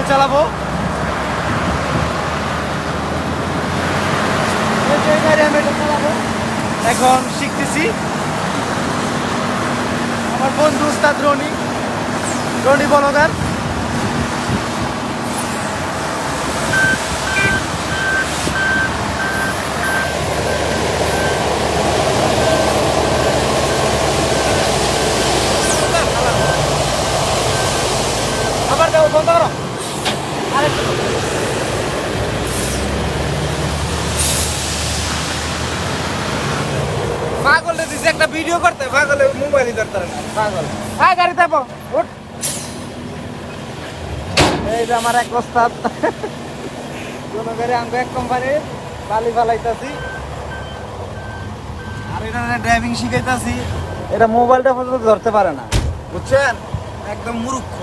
গাড়ি চালাবো। এই গাড়ি আমি এটা চালাবো, এখন শিখতেছি। আমার বন্ধু উস্তাদ রনি বলগার। আবার দেবো, বন্ধ করো। আরেকটু পাগল দিছে একটা ভিডিও করতে, পাগলে মোবাইলই ধরতে পারে না। পাগল, হ্যাঁ গাড়ি দেবো, উঠ। এই যে আমার এক ওস্তাদ, কোন গাড়ি আনবো এক কোম্পানির, বালি ফালাইতাছি আর এটা ড্রাইভিং শিখাইতাছি। এটা মোবাইলটা পর্যন্ত ধরতে পারে না, বুঝছেন, একদম মূর্খ।